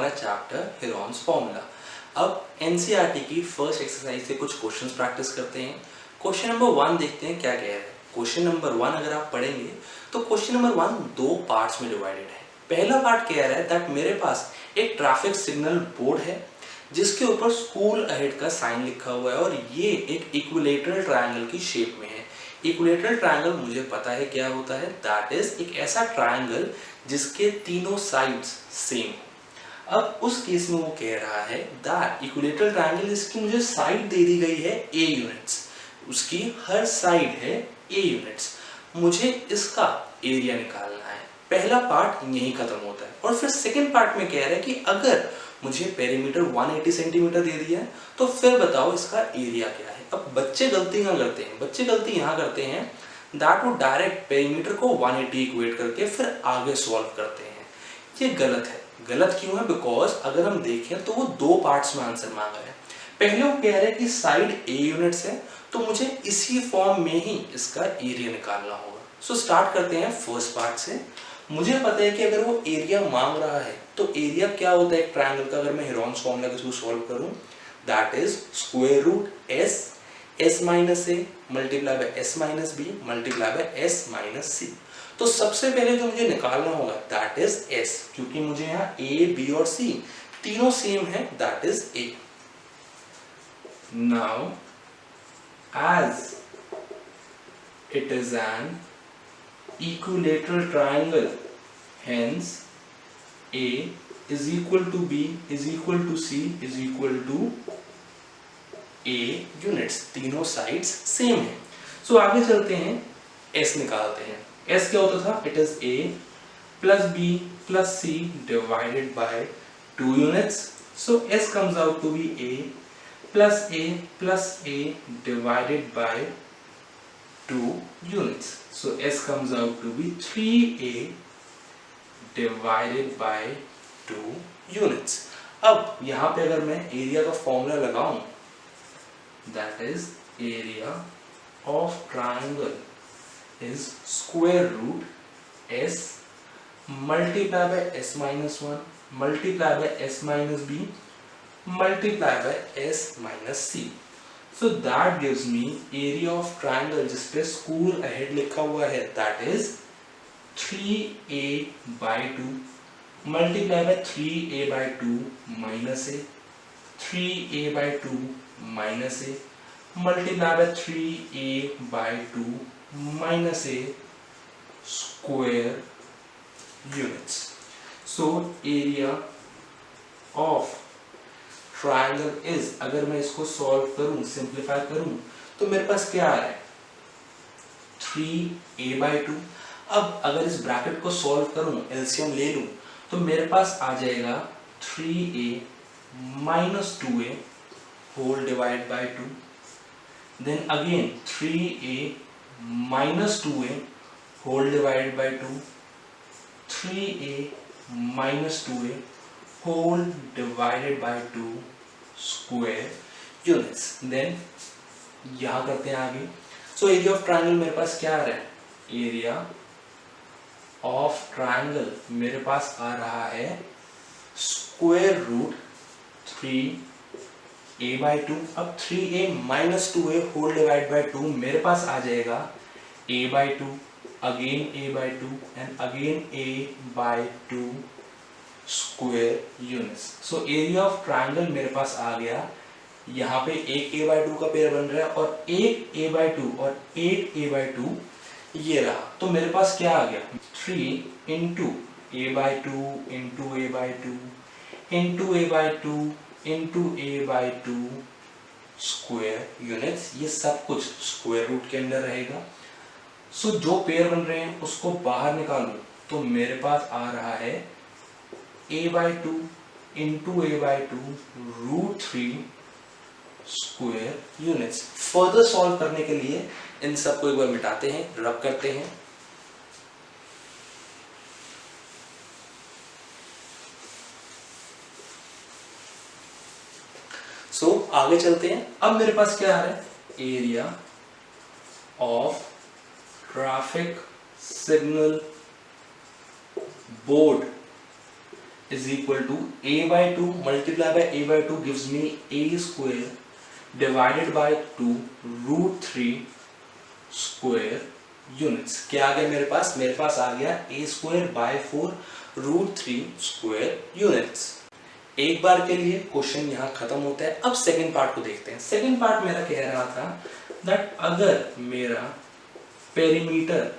हमारा chapter Heron's formula. अब NCERT की फर्स्ट एक्सरसाइज से कुछ क्वेश्चंस प्रैक्टिस करते हैं। क्वेश्चन नंबर 1 देखते हैं क्या कह रहा है। क्वेश्चन नंबर 1 अगर आप पढ़ेंगे तो क्वेश्चन नंबर 1 दो पार्ट्स में डिवाइडेड है। पहला पार्ट कह रहा है दैट मेरे पास एक ट्रैफिक सिग्नल बोर्ड है जिसके ऊपर स्कूल अहेड का साइन लिखा हुआ है और ये एक इक्विलेटरल ट्रायंगल की शेप में है। इक्विलेटरल ट्रायंगल मुझे पता है क्या होता है, दैट इज एक ऐसा ट्रायंगल जिसके तीनों साइड्स सेम हो। अब उस केस में वो कह रहा है दैट इक्विलेटरल ट्रायंगल इसकी मुझे साइड दे दी गई है a यूनिट्स, उसकी हर साइड है a यूनिट्स, मुझे इसका एरिया निकालना है। पहला पार्ट यहीं खत्म होता है और फिर सेकंड पार्ट में कह रहा है कि अगर मुझे पेरीमीटर 180 सेंटीमीटर दे दिया है तो फिर बताओ इसका एरिया क्या है। अब बच्चे गलती यहाँ करते हैं, बच्चे गलती यहाँ करते हैं दैट वो डायरेक्ट पेरीमीटर को 180 इक्वेट करके फिर आगे सॉल्व करते हैं। ये गलत है। गलत क्यों है? बिकॉज अगर हम देखें तो वो दो पार्ट्स में आंसर मांगा है। पहले वो कह रहे हैं कि साइड a यूनिट्स है तो मुझे इसी फॉर्म में ही इसका एरिया निकालना होगा। सो स्टार्ट करते हैं फर्स्ट पार्ट से। मुझे पता है कि अगर वो एरिया मांग रहा है तो एरिया क्या होता है एक ट्रायंगल का, अगर मैं हेरॉन्स फॉर्मूला के थ्रू सॉल्व करूं, that is square root s minus a multiply by s minus b multiply by s minus c। तो सबसे पहले जो मुझे निकालना होगा दैट इज s, क्योंकि मुझे यहाँ a b और c तीनों सेम है, that is a। Now as it is an equilateral triangle, hence a is equal to b is equal to c is equal to a units, तीनों sides same है। सो आगे चलते हैं, s निकालते हैं। s क्या होता था? It is a plus b plus c divided by 2 units. So s comes out to be a plus a divided by 2 units. So s comes out to be 3a divided by 2 units. अब यहाँ पे अगर मैं area का formula लगाऊं, that is area of triangle is square root s multiply by s minus 1 multiply by s minus b multiply by s minus c. So that gives me area of triangle जिस पे school ahead लिखा हुआ है, that is 3a by 2 multiply by 3a by 2 minus a 3a by 2 minus a multiply by 3a by 2 minus a square units. So area of triangle is, अगर मैं इसको solve करूं, simplify करूं, तो मेरे पास क्या आ रहा है 3a by 2। अब अगर इस ब्रैकेट को सॉल्व करूं, एलसीएम ले लूं, तो मेरे पास आ जाएगा 3a minus 2a whole divided by 2, then again 3a minus 2a whole divided by 2, 3a minus 2a whole divided by 2 square units. Then यहाँ करते हैं आगे। So area of triangle मेरे पास क्या आ रहा है? Area of triangle मेरे पास आ रहा है square root 3a by 2। अब 3a minus 2a whole divided by 2 मेरे पास आ जाएगा a by 2, again a by 2 and again a by 2 square units. So area of triangle मेरे पास आ गया। यहाँ पे एक a by 2 का पेयर बन रहा है और एक a by 2 और एक a by 2 ये रहा। तो मेरे पास क्या आ गया 3 into a by 2 into a by 2 into a by 2 into a by 2 square units. ये सब कुछ स्क्वायर रूट के अंदर रहेगा। सो जो पेयर बन रहे हैं उसको बाहर निकालूं तो मेरे पास आ रहा है a by 2 into a by 2 root 3 square units। Further solve करने के लिए इन सब को एक बार मिटाते हैं, रब करते हैं। सो आगे चलते हैं। अब मेरे पास क्या आ रहा है? Area of traffic signal board is equal to a by 2 multiplied by a by 2 gives me a square divided by 2 root 3 square units. क्या आ गया मेरे पास? मेरे पास आ गया a square by 4 root 3 square units. एक बार के लिए क्वेश्चन यहाँ खत्म होता है. अब सेकंड पार्ट को देखते हैं. सेकंड पार्ट मेरा कह रहा था दैट अगर मेरा पेरीमीटर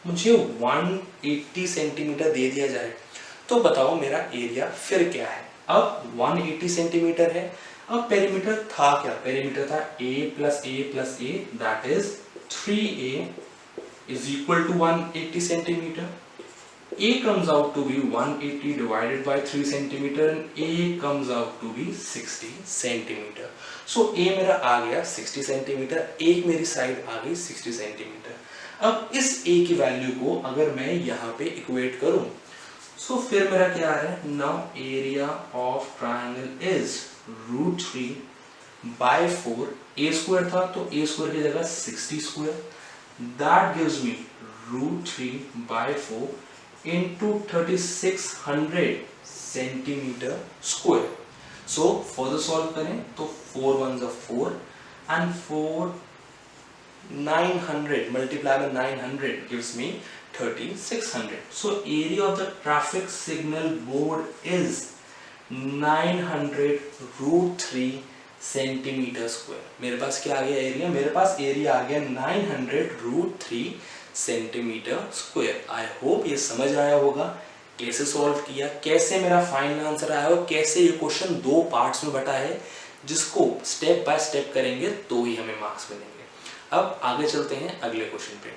मुझे 180 सेंटीमीटर दे दिया जाए तो बताओ मेरा एरिया फिर क्या है. अब 180 सेंटीमीटर है. अब पेरीमीटर था क्या? पेरीमीटर था a plus a plus a that is 3a is equal to 180 centimetre. a comes out to be 180 divided by 3 centimeter and a comes out to be 60 centimeter. So a मेरा आ गया 60 centimetre, एक मेरी side आ गई 60 centimetre. अब इस a की value को अगर मैं यहाँ पे इक्वेट करूं सो फिर मेरा क्या आ रहा है? Now area of triangle is root 3 by 4. a square था तो a स्क्वायर की जगह 60 square. That gives me root 3 by 4 into 3600 centimetre square. So further solve करें तो 4 1s are 4 and 4 900 multiplied by 900 gives me 3600. So area of the traffic signal board is 900 root 3 centimetre square. मेरे पास क्या आ गया area? मेरे पास area आ गया 900 root 3 centimetre square. I hope ये समझ आया होगा कैसे सॉल्व किया, कैसे मेरा फाइनल आंसर आया और कैसे ये क्वेश्चन दो पार्ट्स में बटा है जिसको स्टेप बाय स्टेप करेंगे तो ही हमें मार्क्स मिलेंगे. अब आगे चलते हैं अगले क्वेश्चन पे.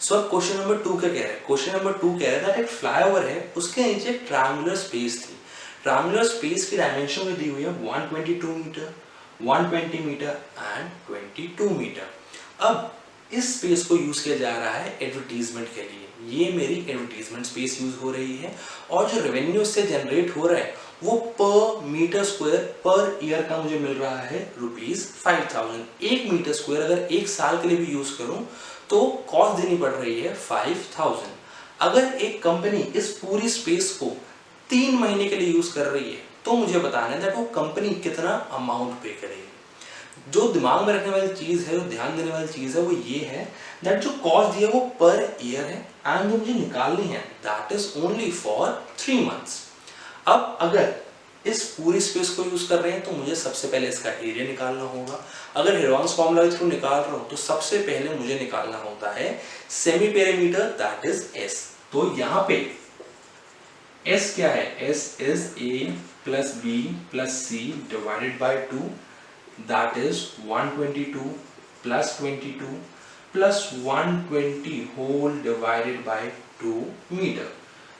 सो अब क्वेश्चन नंबर 2 क्या कह रहा है? क्वेश्चन नंबर 2 कह रहा है एक फ्लाईओवर है, उसके नीचे एक ट्रायंगुलर स्पेस थी. ट्रायंगुलर स्पेस की डायमेंशन में दी हुई है 122 मीटर, 120 मीटर एंड 22 मीटर. अब इस स्पेस को यूज किया जा रहा है एडवर्टीजमेंट के लिए. ये मेरी एडवर्टीजमेंट स्पेस यूज हो रही है और जो रेवेन्यू से जनरेट हो रहा है वो पर मीटर स्क्वायर पर ईयर का मुझे मिल रहा है ₹5000. 1 मीटर स्क्वायर अगर एक साल के लिए भी यूज करूं तो कॉस्ट देनी पड़ रही है 5000. अगर एक कंपनी इस पूरी स्पेस को 3 महीने के लिए यूज कर रही है तो मुझे बताना है वो कंपनी कितना अमाउंट पे करेगी. जो दिमाग में रखने वाली चीज है, जो ध्यान देने वाली चीज है वो ये है दैट जो कॉस्ट दिया वो पर ईयर है एंड जो मुझे निकालनी है that is only for 3 months. अब अगर इस पूरी स्पेस को यूज कर रहे हैं तो मुझे सबसे पहले इसका एरिया निकालना होगा. अगर हेरोन्स फॉर्मूला के थ्रू निकाल रहा हूं तो सबसे पहले मुझे निकालना होता है semi perimeter that is s. तो यहाँ पे s क्या है? s is a plus b plus c divided by 2 that is 122 plus 22 plus 120 whole divided by 2 meter.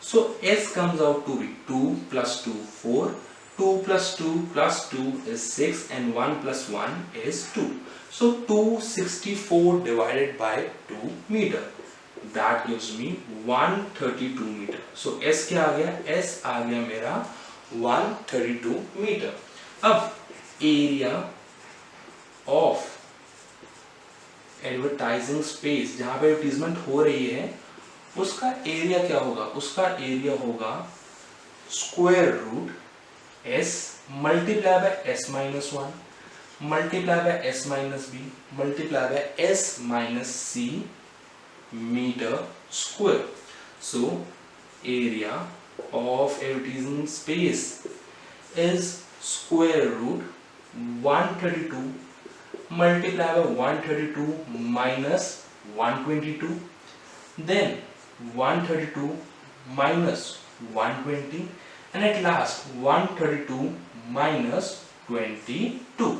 So s comes out to be 2 plus 2 4, 2 plus 2 plus 2 is 6 and 1 plus 1 is 2. So 264 divided by 2 meter. That gives me 132 meter. So s क्या आ गया? s आ गया मेरा 132 meter. अब area of advertising space जहां पे advertisement हो रही है उसका एरिया क्या होगा? उसका एरिया होगा square root s multiply by s minus 1 multiply by s minus b multiply by s minus c metre square. So area of advertising space is square root 132 multiply by 132 minus 122, then 132 minus 120, and at last 132 minus 22.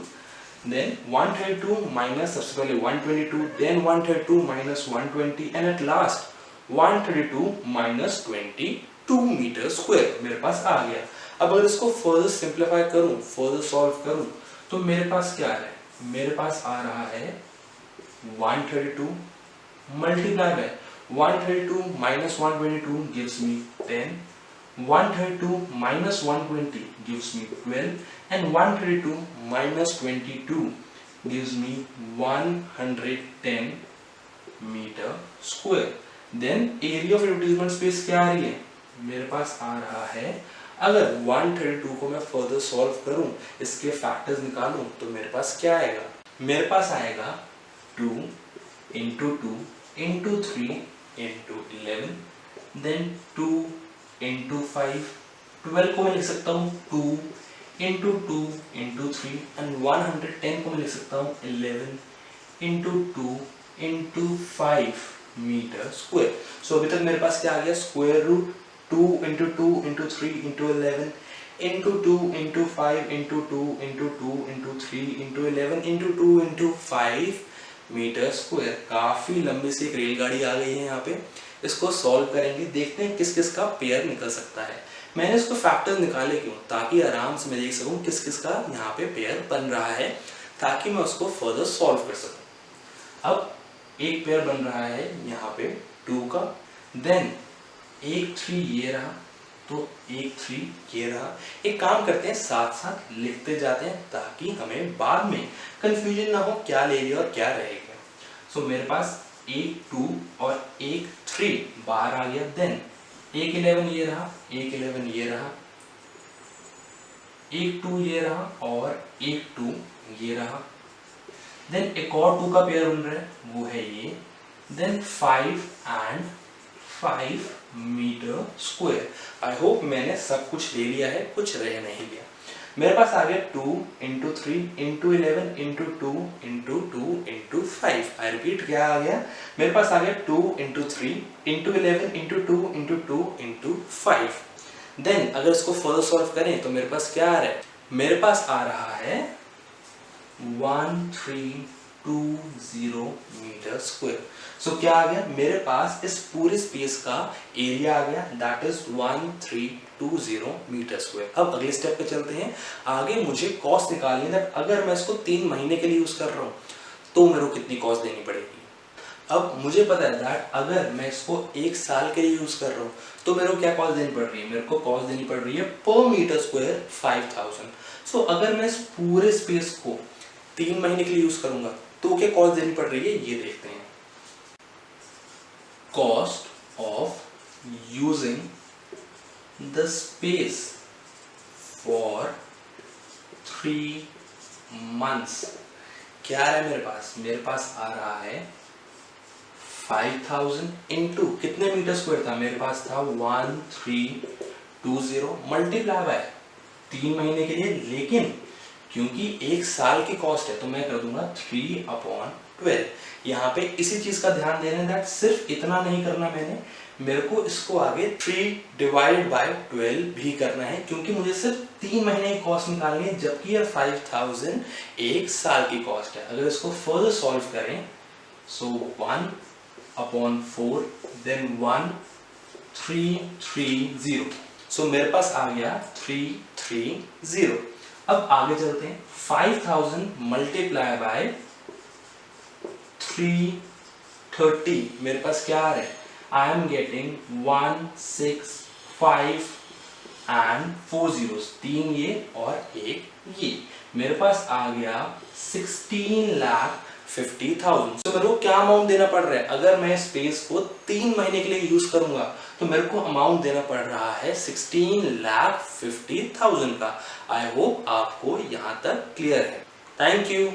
Then 132 minus सबसे पहले 122, then 132 minus 120, and at last 132 minus 22 metre square मेरे पास आ गया. अब अगर इसको further simplify करूं, फर्दर सॉल्व करूं तो मेरे पास क्या आ रहा है? मेरे पास आ रहा है 132 multiply by 132 minus 122 gives me 10, 132 minus 120 gives me 12, and 132 minus 22 gives me 110 meter square. Then area of advertisement space क्या आ रही है? मेरे पास आ रहा है अगर 132 को मैं फर्दर सॉल्व करूं, इसके फैक्टर्स निकालूं, तो मेरे पास क्या आएगा? मेरे पास आएगा 2 into 2 into 3 into 11, then 2 into 5, 12 को मैं लिख सकता हूँ 2 इंटू 2 इंटू 3, एंड 110 को मैं लिख सकता हूँ 11 into 2 into 5 metre square. So अभी तक मेरे पास क्या आ गया? Square root 2 into 2 into 3 into 11 into 2 into 5 into 2 into 2 into 3 into 11 into 2 into 5 metre square. काफी लंबी सी एक रेलगाड़ी आ गई है यहाँ पे। इसको सॉल्व करेंगे, देखते हैं किस किस का पेयर निकल सकता है। मैंने इसको फैक्टर्स निकाले क्यों? ताकि आराम से मैं देख सकूं किस किस का यहाँ पे पेयर बन रहा है, ताकि मैं उसको फर्दर सॉल्व कर सकूं। अब एक पेयर बन रहा है यहाँ पे 2 का, देन एक 3 ये रहा, तो एक 3 ये रहा। एक काम करते हैं, साथ साथ लिखते जाते हैं ताकि हमें बाद में कंफ्यूजन ना हो क्या ले लिया और क्या रहेगा। सो मेरे पास एक 2 और एक 3 बाहर आ गया, देन एक 11 ये रहा, एक 11 ये रहा, एक 2 ये रहा और एक 2 ये रहा। देन एक और 2 का पेयर बन रहा है, वो है ये, then 5 and 5 metre square. I hope मैंने सब कुछ ले लिया है, कुछ रह नहीं गया। मेरे पास आ गया 2 into 3 into 11 into 2 into 2 into 5। I repeat, क्या आ गया? मेरे पास आ गया 2 into 3 into 11 into 2 into 2 into 5। Then अगर इसको फर्दर सॉल्व करें तो मेरे पास क्या आ रहा है? मेरे पास आ रहा है 1320 मीटर स्क्वायर। सो क्या आ गया? मेरे पास इस पूरे स्पेस का एरिया आ गया, दैट इज 1320 मीटर स्क्वायर। अब अगले स्टेप पे चलते हैं। आगे मुझे कॉस्ट निकालनी है, दैट अगर मैं इसको 3 महीने के लिए यूज कर रहा हूँ तो मेरे को कितनी कॉस्ट देनी पड़ेगी। अब मुझे पता है दैट अगर मैं इसको 1 साल के लिए यूज कर रहा हूँ तो मेरे को क्या कॉस्ट देनी पड़ रही है? मेरे को कॉस्ट देनी पड़ रही है पर मीटर स्क्वायर 5000। सो अगर मैं इस पूरे स्पेस को 3 महीने के लिए यूज करूंगा तो क्या कॉस्ट देनी पड़ रही है, ये देखते हैं। Cost of using the space for 3 months क्या है मेरे पास? मेरे पास आ रहा है 5000 इंटू कितने मीटर स्क्वायर था? मेरे पास था 1320 मल्टीप्लाई बाय 3 महीने के लिए, लेकिन क्योंकि 1 साल की कॉस्ट है तो मैं कर दूंगा 3/12। यहाँ पे इसी चीज का ध्यान देना है दैट सिर्फ इतना नहीं करना मैंने, मेरे को इसको आगे 3/12 भी करना है, क्योंकि मुझे सिर्फ 3 महीने की कॉस्ट निकालनी है, जबकि ये 5000 1 साल की कॉस्ट है। अगर इसको फर्दर सॉल्व करें, सो 1/4 देन 1330। सो मेरे पास आ गया 330। अब आगे चलते हैं। 5000 मल्टीप्लाई बाय 330, मेरे पास क्या आ रहा है? I am getting 165 and 4 zeros, 3 ये और 1 ये। मेरे पास आ गया 16,50,000। तो मेरे को क्या अमाउंट देना पड़ रहा है? अगर मैं स्पेस को 3 महीने के लिए यूज करूंगा तो मेरे को अमाउंट देना पड़ रहा है 16,50,000 का। आई होप आपको यहां तक क्लियर है। Thank you.